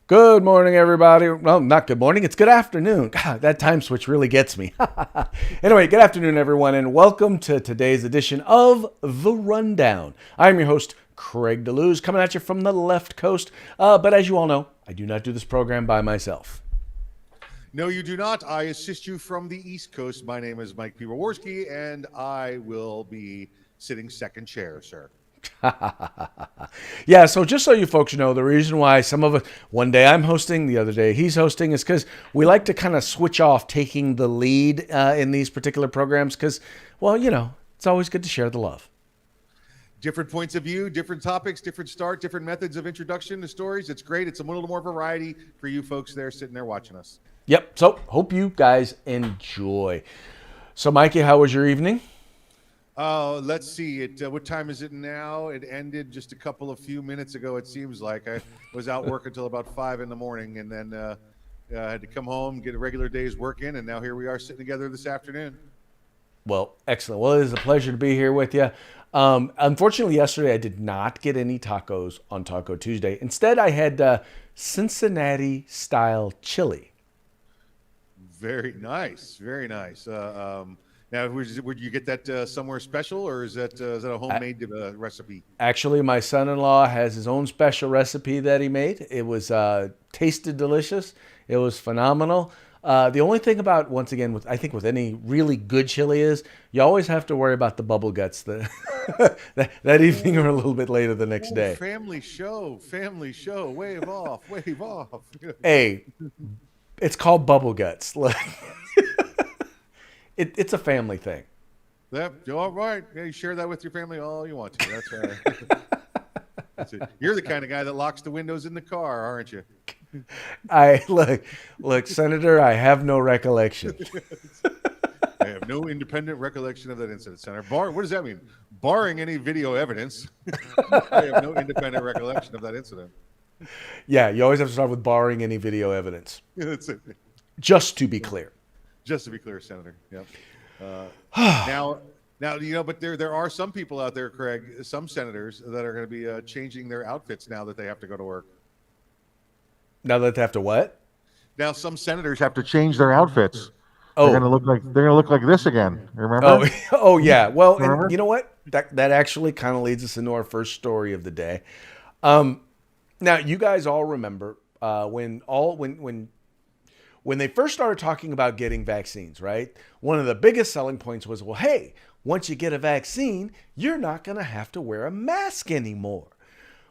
Good morning, everybody. Well, not good morning. It's good afternoon. God, that time switch really gets me. Anyway, good afternoon, everyone, and welcome to today's edition of The Rundown. I'm your host, Craig DeLuz, coming at you from the left coast. But as you all know, I do not do this program by myself. No, you do not. I assist you from the East Coast. My name is Mike P. Jaworski, and I will be sitting second chair, sir. Yeah, so just so you folks know, the reason why some of us, one day I'm hosting, the other day he's hosting, is because we like to kind of switch off taking the lead in these particular programs because, well, it's always good to share the love. Different points of view, different topics, different start, different methods of introduction to stories. It's great. It's a little more variety for you folks there sitting there watching us. Yep, so hope you guys enjoy. So, Mikey, how was your evening? Let's see. What time is it now? It ended just a few minutes ago. It seems like I was out work until about 5 in the morning, and then I had to come home, get a regular day's work in, and now here we are sitting together this afternoon. Well, excellent. Well, it is a pleasure to be here with you. Unfortunately, yesterday I did not get any tacos on Taco Tuesday. Instead, I had Cincinnati-style chili. Very nice. Very nice. Now, would you get that somewhere special, or is that a homemade recipe? Actually, my son-in-law has his own special recipe that he made. It was tasted delicious. It was phenomenal. The only thing about, once again, with any really good chili is you always have to worry about the bubble guts that evening or a little bit later the next day. Family show. Wave off, wave off. Hey, it's called bubble guts. It's a family thing. Yep, all right. Yeah, you share that with your family all you want to. That's right. That's it. You're the kind of guy that locks the windows in the car, aren't you? Look, Senator, I have no recollection. I have no independent recollection of that incident, Senator. What does that mean? Barring any video evidence, I have no independent recollection of that incident. Yeah, you always have to start with barring any video evidence. That's it. Just to be clear. Just to be clear, Senator. Yep. Now, but there are some people out there, Craig, some senators that are going to be changing their outfits now that they have to go to work. Now that they have to what? Now some senators have to change their outfits. Oh, they're going to look like this again. Remember? Oh yeah. Well, and you know what? That actually kind of leads us into our first story of the day. Now you guys all remember when they first started talking about getting vaccines, right? One of the biggest selling points was, well, hey, once you get a vaccine, you're not going to have to wear a mask anymore.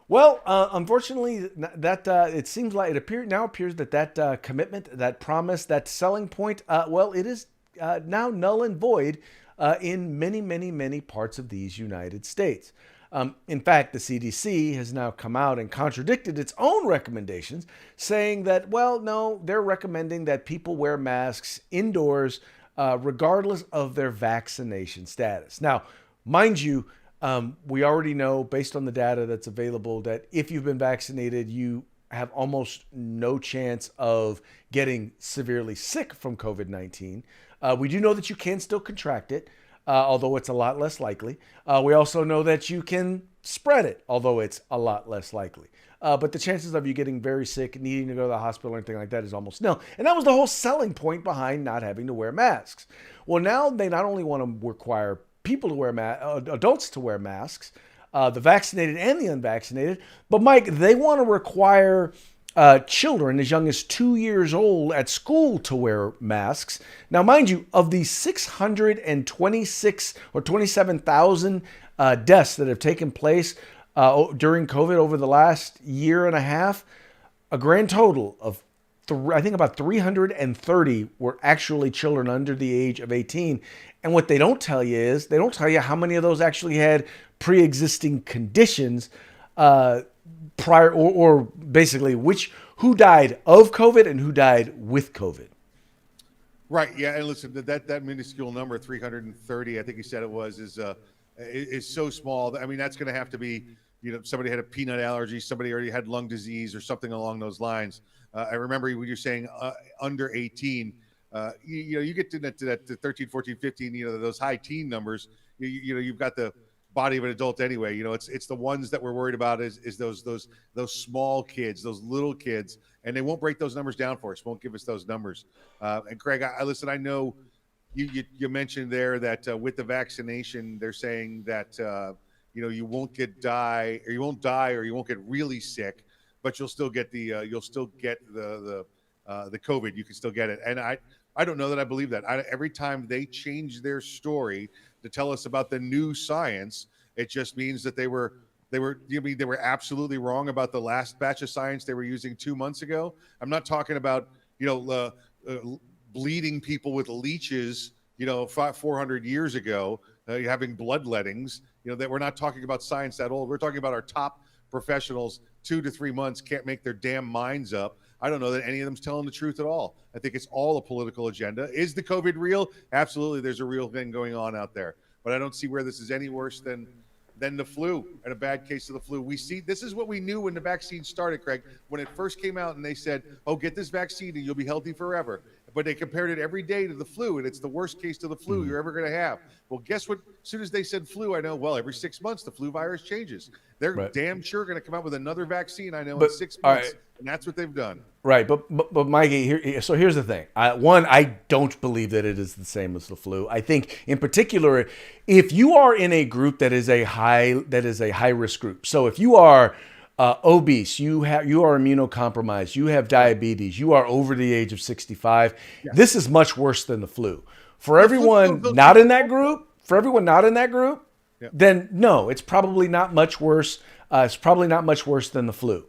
Well, unfortunately, that it seems like now appears that commitment, that promise, that selling point, it is now null and void in many, many, many parts of these United States. In fact, the CDC has now come out and contradicted its own recommendations, saying that, well, no, they're recommending that people wear masks indoors regardless of their vaccination status. Now, mind you, we already know, based on the data that's available, that if you've been vaccinated, you have almost no chance of getting severely sick from COVID-19. We do know that you can still contract it, although it's a lot less likely. We also know that you can spread it, although it's a lot less likely. But the chances of you getting very sick, needing to go to the hospital or anything like that is almost nil. And that was the whole selling point behind not having to wear masks. Well, now they not only want to require people to wear adults to wear masks, the vaccinated and the unvaccinated, but Mike, they want to require children as young as 2 years old at school to wear masks. Now, mind you, of the 626 or 27,000 deaths that have taken place during COVID over the last year and a half, a grand total of I think about 330 were actually children under the age of 18. And what they don't tell you is they don't tell you how many of those actually had pre-existing conditions prior, or basically who died of COVID and who died with COVID. Right. Yeah. And listen, that minuscule number, 330, I think you said it was, is so small. I mean, that's going to have to be, somebody had a peanut allergy, somebody already had lung disease or something along those lines. I remember when you're saying under 18, you get to that 13, 14, 15, those high teen numbers. You've got the body of an adult anyway. You know, it's the ones that we're worried about is those small kids, those little kids, and they won't break those numbers down for us. Won't give us those numbers. And Craig, I listen. I know you mentioned there that with the vaccination, they're saying that you won't die or you won't get really sick, but you'll still get the COVID. You can still get it, and I don't know that I believe that. Every time they change their story to tell us about the new science, it just means that they were absolutely wrong about the last batch of science they were using 2 months ago. I'm not talking about bleeding people with leeches 400 years ago, having bloodlettings. That we're not talking about science that old. We're talking about our top professionals 2 to 3 months can't make their damn minds up. I don't know that any of them's telling the truth at all. I think it's all a political agenda. Is the COVID real? Absolutely, there's a real thing going on out there. But I don't see where this is any worse than the flu and a bad case of the flu. We see this is what we knew when the vaccine started, Craig. When it first came out and they said, "Oh, get this vaccine and you'll be healthy forever." But they compared it every day to the flu, and it's the worst case of the flu you're ever going to have. Well, guess what? As soon as they said flu, I know, well, every 6 months the flu virus changes. They're damn sure going to come out with another vaccine, I know, in 6 months, and that's what they've done. Right, but Mikey, so here's the thing. I don't believe that it is the same as the flu. I think, in particular, if you are in a group that is a high risk group, so if you are obese, you are immunocompromised, you have diabetes, you are over the age of 65, this is much worse than the flu. For everyone not in that group, then no, it's probably not much worse. It's probably not much worse than the flu.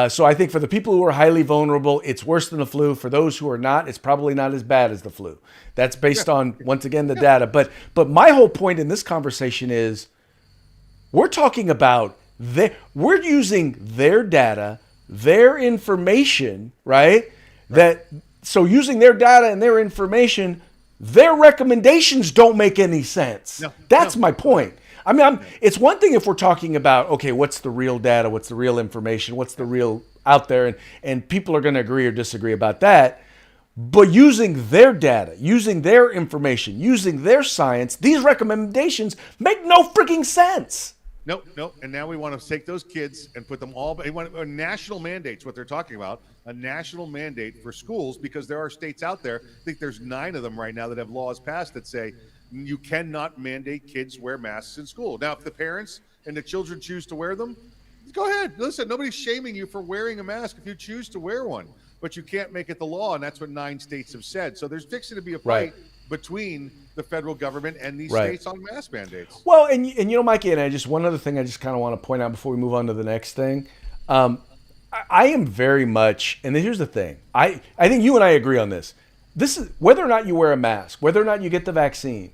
So I think for the people who are highly vulnerable, it's worse than the flu. For those who are not, it's probably not as bad as the flu. That's based on, once again, the data. But my whole point in this conversation is we're talking about we're using their data, their information, right? So using their data and their information, their recommendations don't make any sense. That's my point. I mean, it's one thing if we're talking about, okay, what's the real data? What's the real information? What's the real out there? And people are going to agree or disagree about that. But using their data, using their information, using their science, these recommendations make no freaking sense. Nope. And now we want to take those kids and put them all. They want a national mandate's what they're talking about. A national mandate for schools, because there are states out there. I think there's 9 of them right now that have laws passed that say you cannot mandate kids wear masks in school. Now, if the parents and the children choose to wear them, go ahead. Listen, nobody's shaming you for wearing a mask if you choose to wear one, but you can't make it the law, and that's what 9 states have said. So there's fixing to be a fight between the federal government and these states on mask mandates. Well, and Mikey, and one other thing I just kind of want to point out before we move on to the next thing. I am very much, and here's the thing. I think you and I agree on this. This is whether or not you wear a mask, whether or not you get the vaccine.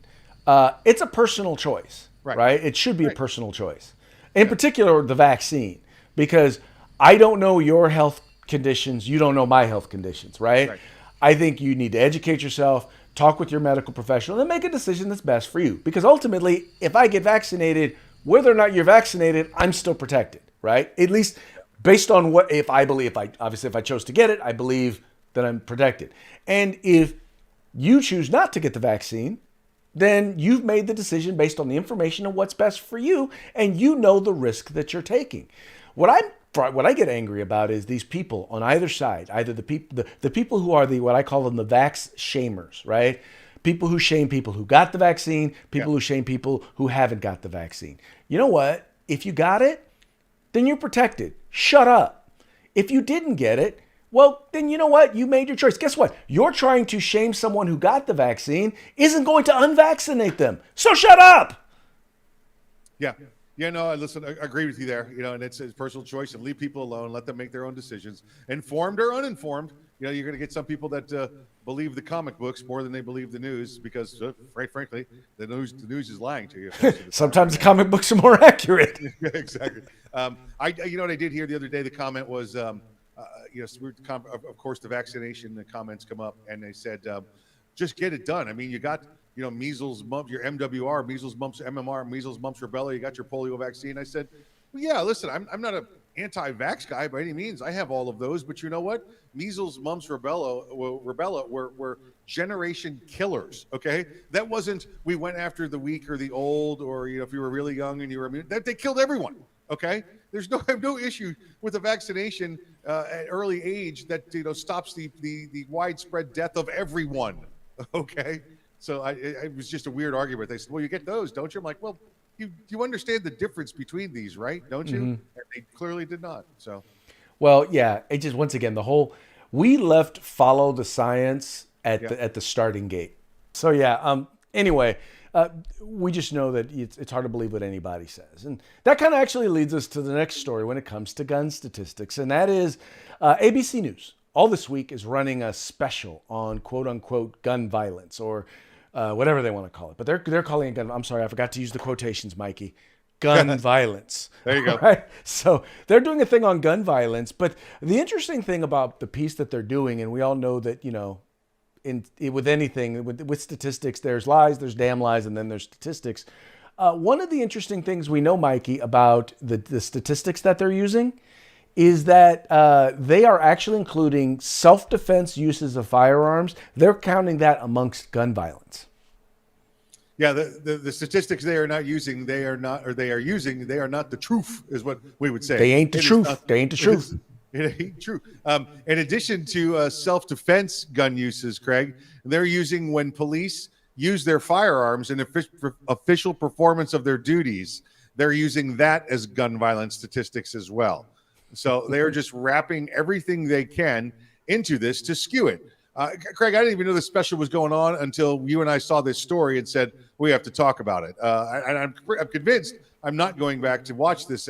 It's a personal choice, right? It should be a personal choice. In particular, the vaccine, because I don't know your health conditions. You don't know my health conditions, right? I think you need to educate yourself, talk with your medical professional, and make a decision that's best for you. Because ultimately, if I get vaccinated, whether or not you're vaccinated, I'm still protected, right? At least based on if I chose to get it, I believe that I'm protected. And if you choose not to get the vaccine, then you've made the decision based on the information of what's best for you, and you know the risk that you're taking. What I get angry about is these people on either side, either the people who are what I call them the vax shamers, right? People who shame people who got the vaccine, people who shame people who haven't got the vaccine. You know what? If you got it, then you're protected. Shut up. If you didn't get it, well, then you know what? You made your choice. Guess what? You're trying to shame someone who got the vaccine isn't going to unvaccinate them. So shut up. Yeah, no, listen, I agree with you there. And it's a personal choice, and leave people alone. Let them make their own decisions, informed or uninformed. You're going to get some people that believe the comic books more than they believe the news, because, quite frankly, the news is lying to you. Sometimes the comic books are more accurate. Yeah, exactly. What I did hear the other day, the comment was, of course, the vaccination, the comments come up, and they said, just get it done. I mean, you got, measles, mumps, your MWR, measles, mumps, MMR, measles, mumps, rubella, you got your polio vaccine. I said, well, yeah, listen, I'm not a anti-vax guy by any means. I have all of those, but you know what? Measles, mumps, rubella were generation killers. Okay, that wasn't we went after the weak or the old, or if you were really young and you were immune. They killed everyone. Okay, there's no issue with the vaccination at early age that stops the widespread death of everyone. Okay, so it was just a weird argument. They said, "Well, you get those, don't you?" I'm like, "Well, you understand the difference between these, right? Don't you?" And they clearly did not. So, well, yeah, it just once again we left follow the science at the starting gate. So yeah. Anyway, we just know that it's hard to believe what anybody says, and that kind of actually leads us to the next story when it comes to gun statistics, and that is ABC News. All this week is running a special on quote unquote gun violence, or whatever they want to call it, but they're calling it gun. I'm sorry, I forgot to use the quotations, Mikey. Gun violence. There you go. Right? So they're doing a thing on gun violence, but the interesting thing about the piece that they're doing, and we all know that with anything with statistics, there's lies, there's damn lies, and then there's statistics. One of the interesting things we know, Mikey, about the statistics that they're using is that they are actually including self-defense uses of firearms. They're counting that amongst gun violence. Yeah, the statistics they are using, they are not the truth, is what we would say. They ain't the truth. They ain't the truth. It ain't true. In addition to self-defense gun uses, Craig, they're using when police use their firearms in official performance of their duties. They're using that as gun violence statistics as well. So they are just wrapping everything they can into this to skew it. Craig, I didn't even know this special was going on until you and I saw this story and said, we have to talk about it. And I'm convinced I'm not going back to watch this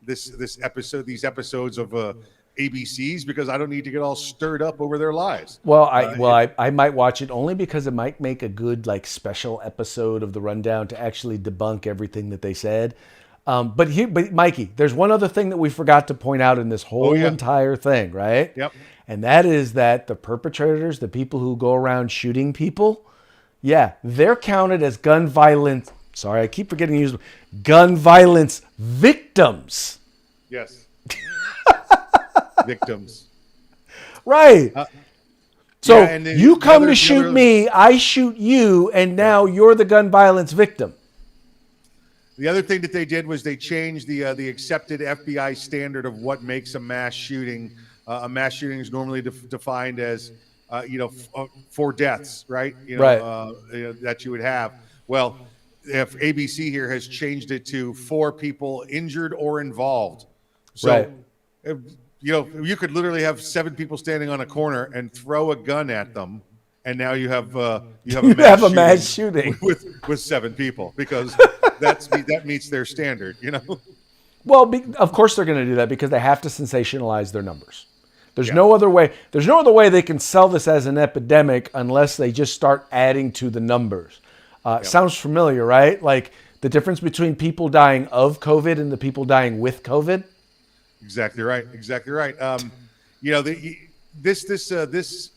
these episodes of ABCs, because I don't need to get all stirred up over their lies. Well, I might watch it only because it might make a good special episode of the Rundown to actually debunk everything that they said. But Mikey, there's one other thing that we forgot to point out in this whole entire thing, right? Yep. And that is that the perpetrators, the people who go around shooting people, they're counted as gun violence. Sorry, I keep forgetting to use gun violence victims. Yes. Victims. Right. So you come to shoot me, I shoot you, and now you're the gun violence victim. The other thing that they did was they changed the accepted FBI standard of what makes a mass shooting. A mass shooting is normally defined as, 4 deaths, right? That you would have. Well, if ABC here has changed it to 4 people injured or involved. So, you could literally have 7 people standing on a corner and throw a gun at them, and now you have a mass shooting with 7 people, because that meets their standard, Well, of course they're going to do that because they have to sensationalize their numbers. There's no other way. There's no other way they can sell this as an epidemic unless they just start adding to the numbers. Sounds familiar, right? Like the difference between people dying of COVID and the people dying with COVID. Exactly right. This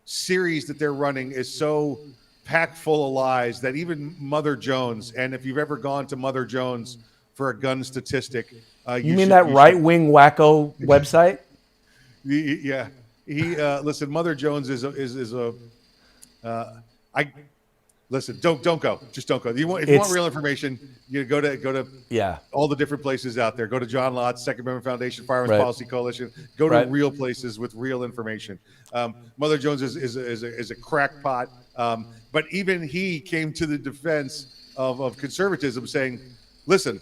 series that they're running is so packed full of lies that even Mother Jones, and if you've ever gone to Mother Jones for a gun statistic, you mean that right-wing wacko website? Yeah, listen. Mother Jones is listen. Don't go. Just don't go. If you want real information, you go to all the different places out there. Go to John Lott's Second Amendment Foundation, Firearms Policy Coalition. Go to real places with real information. Mother Jones is a crackpot, but even he came to the defense of conservatism, saying, "Listen,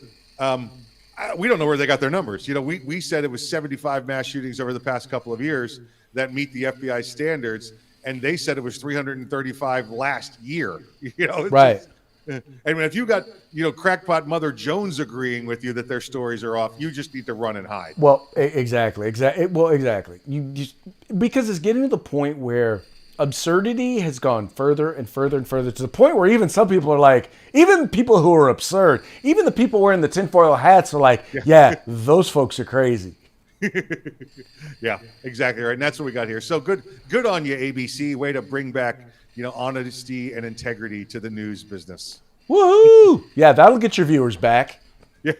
we don't know where they got their numbers. We said it was 75 mass shootings over the past couple of years that meet the FBI standards, and they said it was 335 last year." Right. And if you got crackpot Mother Jones agreeing with you that their stories are off, you just need to run and hide. Well, exactly. Well, exactly. Because it's getting to the point where absurdity has gone further and further and further, to the point where even some people are like, even people who are absurd, even the people wearing the tinfoil hats are like, those folks are crazy. Yeah, exactly right. And that's what we got here. So good on you, ABC. Way to bring back, honesty and integrity to the news business. Woohoo! Yeah, that'll get your viewers back. Yeah.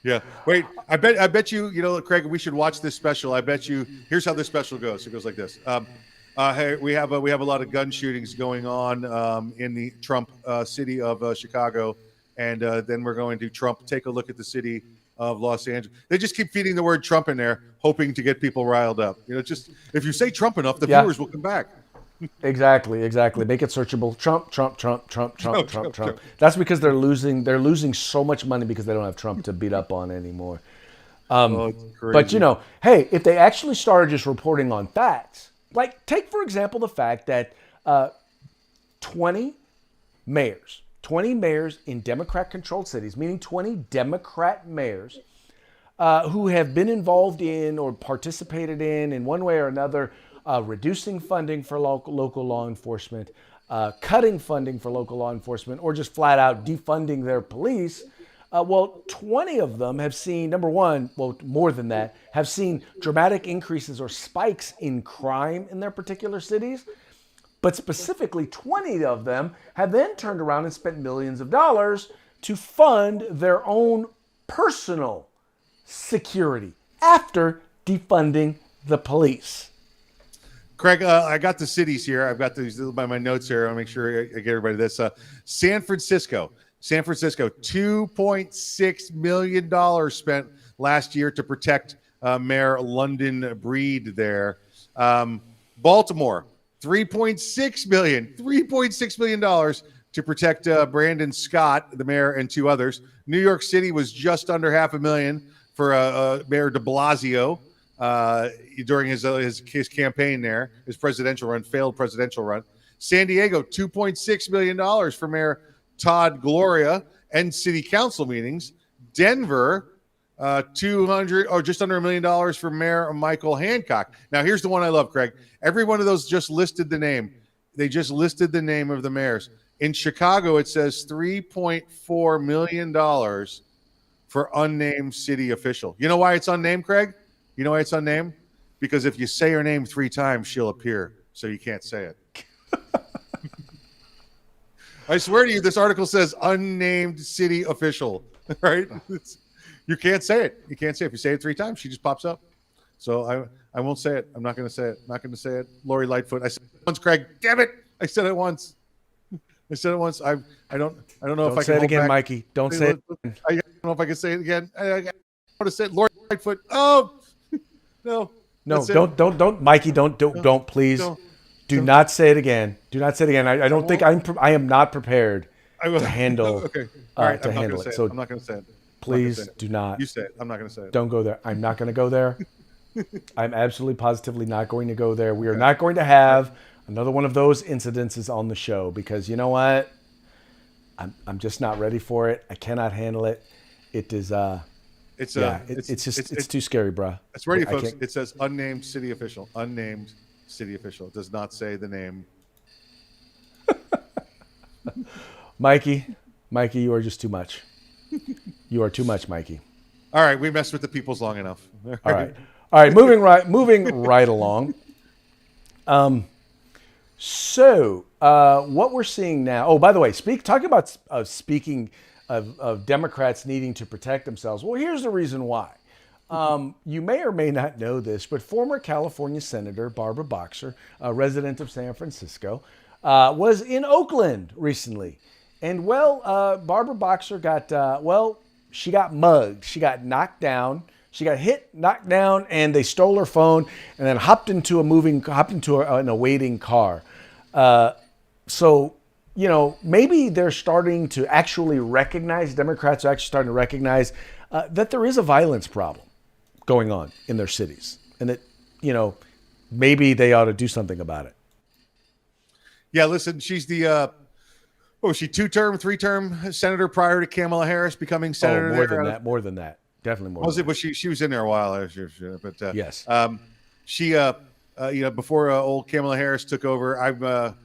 Yeah. Wait, I bet you, Craig, we should watch this special. I bet you, here's how this special goes. It goes like this. Hey, we have a lot of gun shootings going on in the Trump city of Chicago. And then we're going to Trump. Take a look at the city of Los Angeles. They just keep feeding the word Trump in there, hoping to get people riled up. Just if you say Trump enough, the viewers will come back. Exactly. Make it searchable. Trump. That's because they're losing so much money because they don't have Trump to beat up on anymore. But hey, if they actually started just reporting on facts, like take for example the fact that 20 mayors in Democrat-controlled cities, meaning 20 Democrat mayors who have been involved in or participated in one way or another, reducing funding for local law enforcement, cutting funding for local law enforcement, or just flat out defunding their police. 20 of them have seen, number one, more than that, have seen dramatic increases or spikes in crime in their particular cities. But specifically, 20 of them have then turned around and spent millions of dollars to fund their own personal security after defunding the police. Craig, I got the cities here. I've got these by my notes here. I'll make sure I get everybody this. San Francisco, $2.6 million spent last year to protect Mayor London Breed there. Baltimore, $3.6 million to protect Brandon Scott, the mayor, and two others. New York City was just under $500,000 for Mayor de Blasio during his campaign there, his failed presidential run. San Diego, $2.6 million for Mayor Todd Gloria and city council meetings. Denver, $200 or just under $1 million for Mayor Michael Hancock. Now, here's the one I love, Craig. Every one of those just listed the name. They just listed the name of the mayors. In Chicago, it says $3.4 million for unnamed city official. You know why it's unnamed, Craig? You know why it's unnamed? Because if you say her name 3 times, she'll appear. So you can't say it. I swear to you, this article says unnamed city official, right? You can't say it. You can't say it. If you say it 3 times, she just pops up. So I won't say it. I'm not going to say it. I'm not going to say it. Lori Lightfoot. I said it once, Craig. Damn it. I said it once. I don't know if I can say it again, back. Mikey. Don't say it. I don't know if I can say it again. I want to say it. Lori Lightfoot. Oh, no. Don't, Mikey. Don't please. Do not say it again. Do not say it again. I don't think I am not prepared to handle. Okay. All right. To handle it. So I'm not going to say it. Please do not. You say it. I'm not going to say it. Don't go there. I'm not going to go there. I'm absolutely positively not going to go there. We are not going to have another one of those incidences on the show because you know what? I'm just not ready for it. I cannot handle it. It is it's too scary, bro. It's ready, folks. It says unnamed city official. Unnamed city official. It does not say the name. Mikey, you are just too much. You are too much, Mikey. All right, we messed with the peoples long enough. All right. Moving right along. So what we're seeing now. Oh, by the way, talking about speaking of Democrats needing to protect themselves. Well, here's the reason why. You may or may not know this, but former California Senator Barbara Boxer, a resident of San Francisco, was in Oakland recently. And Barbara Boxer she got mugged. She got knocked down. She got hit, knocked down, and they stole her phone and then hopped into an awaiting car. So, maybe they're starting to actually recognize, Democrats are actually starting to recognize that there is a violence problem going on in their cities and that, maybe they ought to do something about it. Yeah, listen, she's the, was she 2-term, 3-term senator prior to Kamala Harris becoming senator? More than that. Definitely more. Was it? But she was in there a while. But yes. She before old Kamala Harris took over,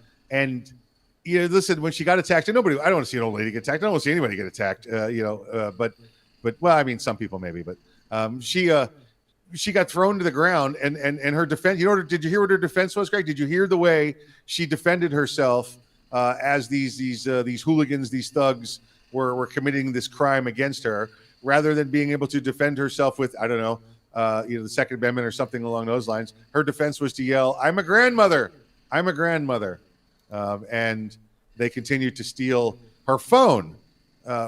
listen, when she got attacked, and I don't want to see an old lady get attacked. I don't want to see anybody get attacked. But some people maybe, but she got thrown to the ground, and her defense. Did you hear what her defense was, Greg? Did you hear the way she defended herself as these hooligans, these thugs were committing this crime against her? rather than being able to defend herself with, I don't know, the Second Amendment or something along those lines, her defense was to yell, "I'm a grandmother. I'm a grandmother." And they continued to steal her phone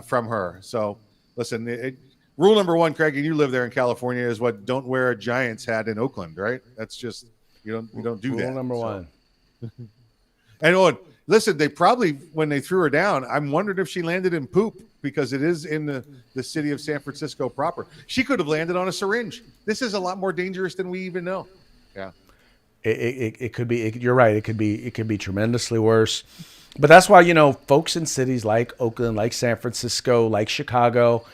from her. So listen, rule number one, Craig, and you live there in California, is what? Don't wear a Giants hat in Oakland, right? That's just, you don't do that. Rule number one. And listen, they probably, when they threw her down, I'm wondering if she landed in poop, because it is in the city of San Francisco proper. She could have landed on a syringe. This is a lot more dangerous than we even know. Yeah. It could be. You're right. It could be tremendously worse. But that's why, folks in cities like Oakland, like San Francisco, like Chicago,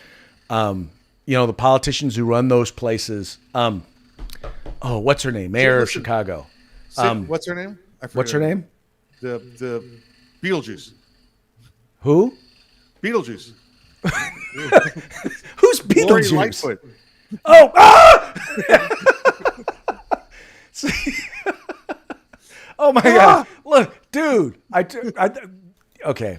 the politicians who run those places. What's her name? Mayor of Chicago. What's her name? What's her name? The Beetlejuice. Who? Beetlejuice. Who's Beetlejuice? Lori Lightfoot. Oh, See? Oh my God! Look, dude. Okay.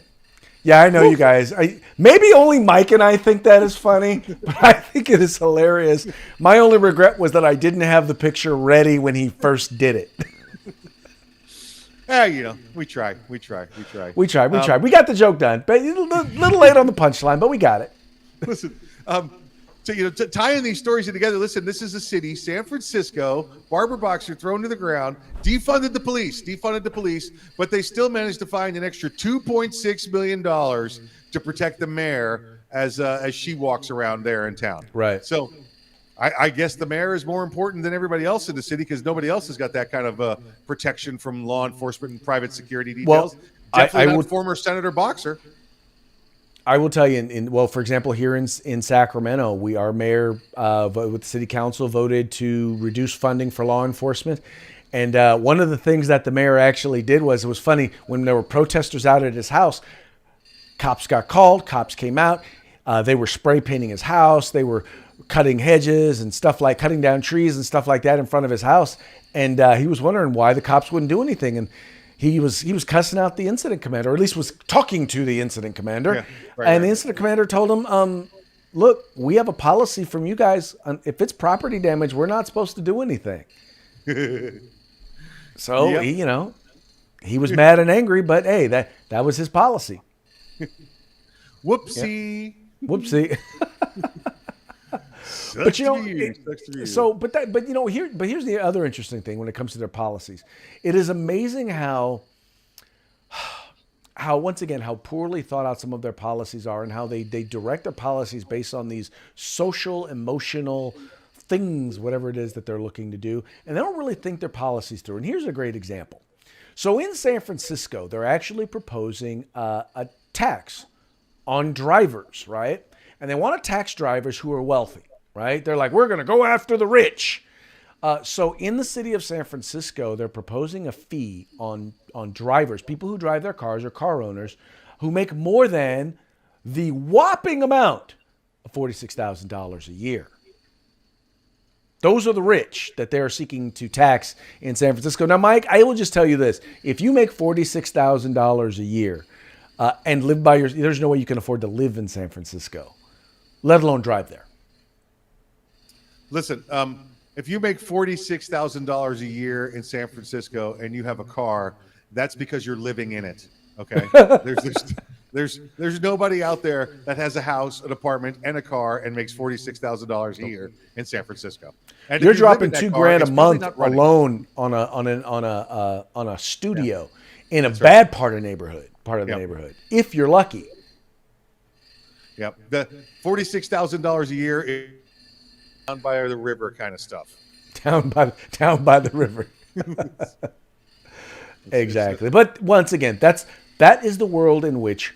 Yeah, I know you guys. Maybe only Mike and I think that is funny, but I think it is hilarious. My only regret was that I didn't have the picture ready when he first did it. We try. We tried. We got the joke done, but a little late on the punchline, but we got it. Listen, so tying these stories together. Listen, this is a city, San Francisco. Barbara Boxer thrown to the ground, defunded the police, but they still managed to find an extra $2.6 million to protect the mayor as she walks around there in town. Right. So, I guess the mayor is more important than everybody else in the city, because nobody else has got that kind of protection from law enforcement and private security details. Well, Definitely not former Senator Boxer. I will tell you, for example, here in Sacramento, our mayor with the city council voted to reduce funding for law enforcement. And one of the things that the mayor actually did was, it was funny, when there were protesters out at his house, cops got called, cops came out, they were spray painting his house, they were cutting hedges and cutting down trees and stuff like that in front of his house. And he was wondering why the cops wouldn't do anything. And he was cussing out the incident commander, or at least was talking to the incident commander. Yeah, right. The incident commander told him, look, we have a policy from you guys. If it's property damage, we're not supposed to do anything. So yep. He was mad and angry, but hey, that was his policy. Whoopsie. Yep. Whoopsie. But here's the other interesting thing when it comes to their policies. It is amazing how once again, how poorly thought out some of their policies are, and how they direct their policies based on these social, emotional things, whatever it is that they're looking to do. And they don't really think their policies through. And here's a great example. So in San Francisco, they're actually proposing a tax on drivers, right? And they want to tax drivers who are wealthy. Right? They're like, we're going to go after the rich. So in the city of San Francisco, they're proposing a fee on drivers, people who drive their cars or car owners, who make more than the whopping amount of $46,000 a year. Those are the rich that they're seeking to tax in San Francisco. Now, Mike, I will just tell you this. If you make $46,000 a year and live by there's no way you can afford to live in San Francisco, let alone drive there. Listen, if you make $46,000 a year in San Francisco and you have a car, that's because you're living in it. Okay. There's nobody out there that has a house, an apartment, and a car and makes $46,000 a year in San Francisco. And you're dropping $2,000 a month alone on a studio in a bad part of the neighborhood, if you're lucky. Yep. The $46,000 a year is down by the river kind of stuff. Down by the river. Exactly. But once again, that is the world in which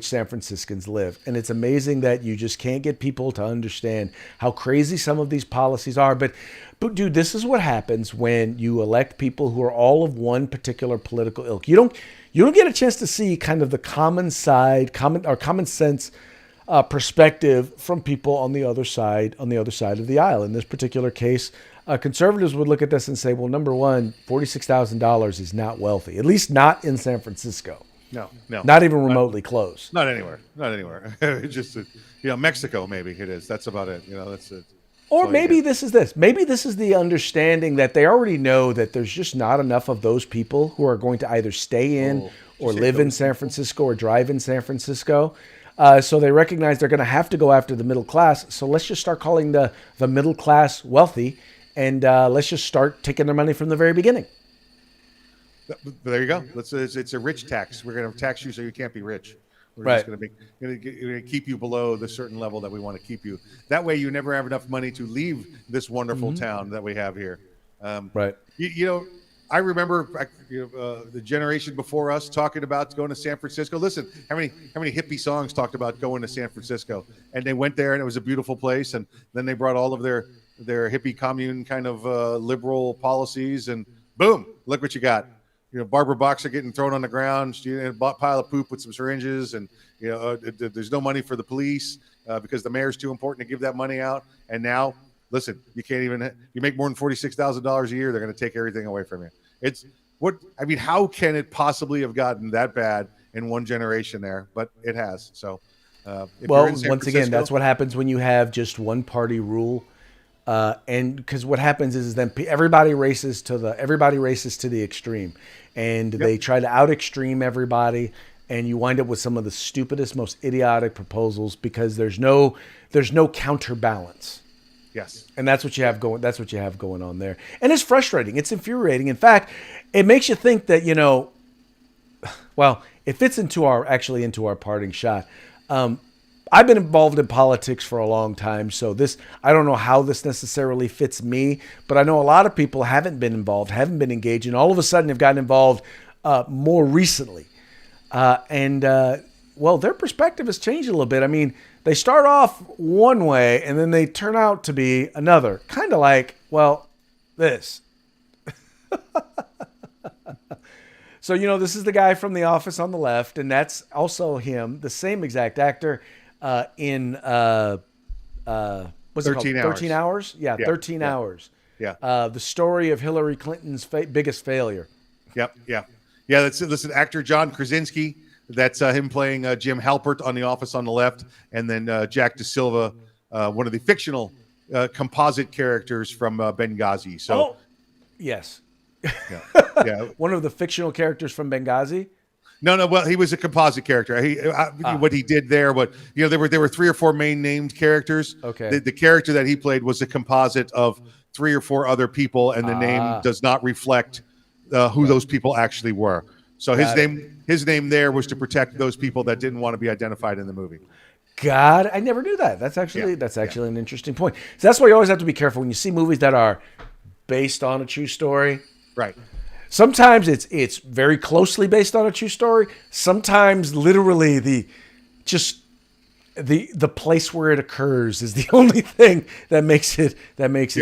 San Franciscans live. And it's amazing that you just can't get people to understand how crazy some of these policies are. But dude, this is what happens when you elect people who are all of one particular political ilk. You don't get a chance to see kind of the common sense perspective from people on the other side of the aisle. In this particular case, conservatives would look at this and say, well, number one, $46,000 is not wealthy, at least not in San Francisco. No, Not even remotely close. not anywhere, not anywhere. It's just, Mexico, maybe it is. That's about it. That's it. Or maybe this is this. Maybe this is the understanding that they already know that there's just not enough of those people who are going to either stay in or live in San Francisco or drive in San Francisco. So they recognize they're going to have to go after the middle class. So let's just start calling the middle class wealthy, and let's just start taking their money from the very beginning. There you go. It's a rich tax. We're going to tax you so you can't be rich. We're Right. just going to keep you below the certain level that we want to keep you. That way, you never have enough money to leave this wonderful town that we have here. Right. I remember the generation before us talking about going to San Francisco. Listen, how many hippie songs talked about going to San Francisco? And they went there, and it was a beautiful place. And then they brought all of their hippie commune kind of liberal policies, and boom, look what you got. Barbara Boxer getting thrown on the ground, a pile of poop with some syringes, and there's no money for the police because the mayor's too important to give that money out. And now, listen, you can't even. You make more than $46,000 a year, they're going to take everything away from you. How can it possibly have gotten that bad in one generation there? But it has. So, once again, that's what happens when you have just one party rule. And because what happens is then everybody races to the extreme, and they try to out extreme everybody, and you wind up with some of the stupidest, most idiotic proposals because there's no counterbalance. Yes, and that's what you have going. That's what you have going on there, and it's frustrating. It's infuriating. In fact, it makes you think that it fits into our parting shot. I've been involved in politics for a long time, so I don't know how this necessarily fits me, but I know a lot of people haven't been involved, haven't been engaged, and all of a sudden have gotten involved more recently. Their perspective has changed a little bit. I mean, they start off one way, and then they turn out to be another. Kind of like, this. So, this is the guy from The Office on the left, and that's also him, the same exact actor. In 13 hours. 13 hours? Yeah, 13 hours. Yeah. The story of Hillary Clinton's biggest failure. Yep. Yeah. Yeah. Listen, actor John Krasinski. That's him playing Jim Halpert on The Office on the left, and then Jack De Silva, one of the fictional composite characters from Benghazi. So, yes. Yeah. One of the fictional characters from Benghazi. No. Well, he was a composite character. What he did there, there were 3 or 4 main named characters. Okay. The character that he played was a composite of 3 or 4 other people, and the name does not reflect who those people actually were. So his name there was to protect those people that didn't want to be identified in the movie. God, I never knew that. That's actually an interesting point. So that's why you always have to be careful when you see movies that are based on a true story. Right. Sometimes it's very closely based on a true story. Sometimes literally the place where it occurs is the only thing that makes it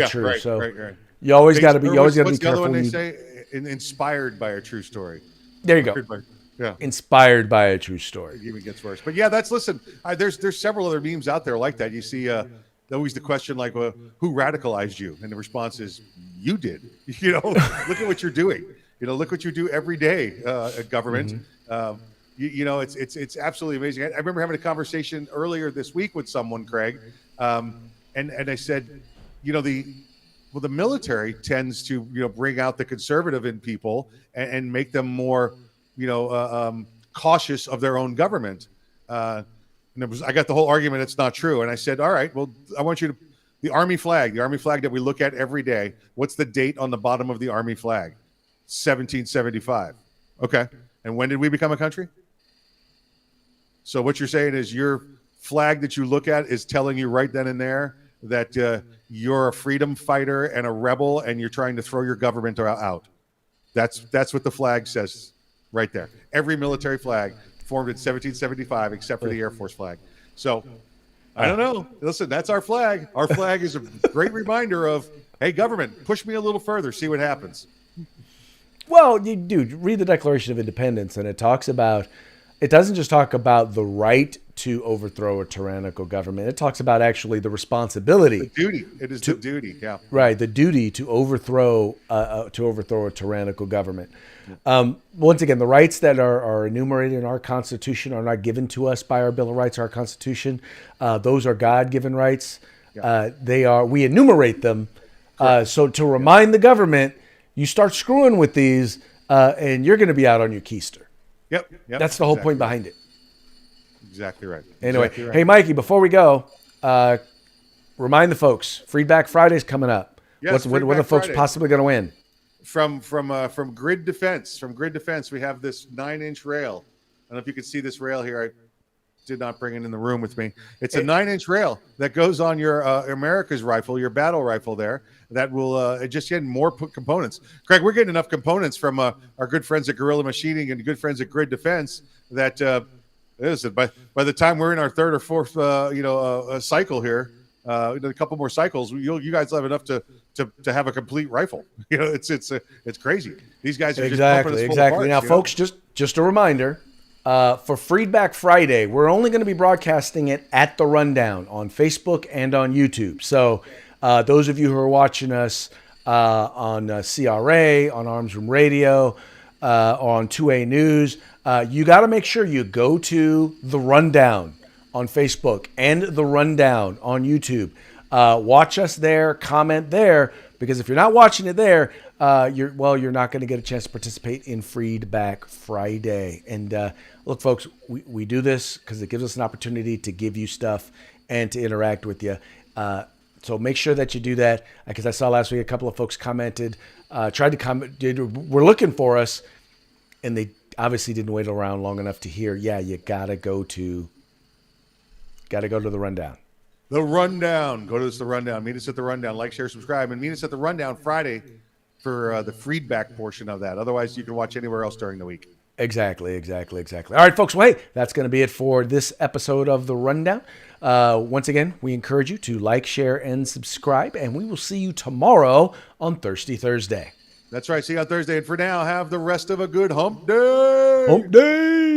true. Right, so right. you always got to be what's careful. The other one they say? Inspired by a true story. There you go. Yeah. Inspired by a true story. It even gets worse. But listen. There's several other memes out there like that. You see always the question like, who radicalized you? And the response is, you did. Look at what you're doing. Look what you do every day at government. Mm-hmm. It's absolutely amazing. I remember having a conversation earlier this week with someone, Craig, and I said, the military tends to bring out the conservative in people and make them more cautious of their own government. And I got the whole argument it's not true. And I said, all right, well, I want you to the Army flag that we look at every day. What's the date on the bottom of the Army flag? 1775. Okay. And when did we become a country? So what you're saying is your flag that you look at is telling you right then and there that you're a freedom fighter and a rebel and you're trying to throw your government out. That's what the flag says right there. Every military flag formed in 1775 except for the Air Force flag. So I don't know. Listen, that's our flag. Our flag is a great reminder of, hey, government, push me a little further, see what happens. Well, read the Declaration of Independence, and it talks about it doesn't just talk about the right to overthrow a tyrannical government. It talks about actually the responsibility. The duty. It is the duty. Yeah. Right. The duty to overthrow a tyrannical government. Once again, the rights that are enumerated in our Constitution are not given to us by our Bill of Rights, our Constitution. Those are God-given rights. Yeah. We enumerate them. So to remind the government, you start screwing with these, and you're going to be out on your keister. Yep. That's the whole point behind it. Exactly right. Anyway, Exactly right. Hey, Mikey, before we go, remind the folks, Freedback Friday's coming up. Yes, what are the Freedback folks Friday. possibly going to win? From Grid Defense, we have this 9-inch rail. I don't know if you can see this rail here. I did not bring it in the room with me. It's a 9-inch rail that goes on your America's rifle, your battle rifle there. That will just get more components. Craig, we're getting enough components from our good friends at Gorilla Machining and good friends at Grid Defense that listen, by the time we're in our third or fourth cycle here, a couple more cycles, you guys will have enough to have a complete rifle. It's crazy. These guys are exactly. Now, folks, just a reminder. For Freedback Friday, we're only going to be broadcasting it at the Rundown on Facebook and on YouTube. So those of you who are watching us on CRA, on Arms Room Radio, on 2A News, you got to make sure you go to the Rundown on Facebook and the Rundown on YouTube. Watch us there, comment there, because if you're not watching it there, you're not going to get a chance to participate in Freedback Friday. And look, folks, we do this because it gives us an opportunity to give you stuff and to interact with you. So make sure that you do that, because I saw last week a couple of folks commented, tried to comment, were looking for us, and they obviously didn't wait around long enough to hear. Yeah, you gotta go to the Rundown. The Rundown. Go to the Rundown. Meet us at the Rundown. Like, share, subscribe, and meet us at the Rundown Friday for the Freedback portion of that. Otherwise, you can watch anywhere else during the week. Exactly. All right, folks. Well, hey, that's going to be it for this episode of The Rundown. Once again, we encourage you to like, share, and subscribe, and we will see you tomorrow on Thirsty Thursday. That's right. See you on Thursday. And for now, have the rest of a good hump day. Hump day.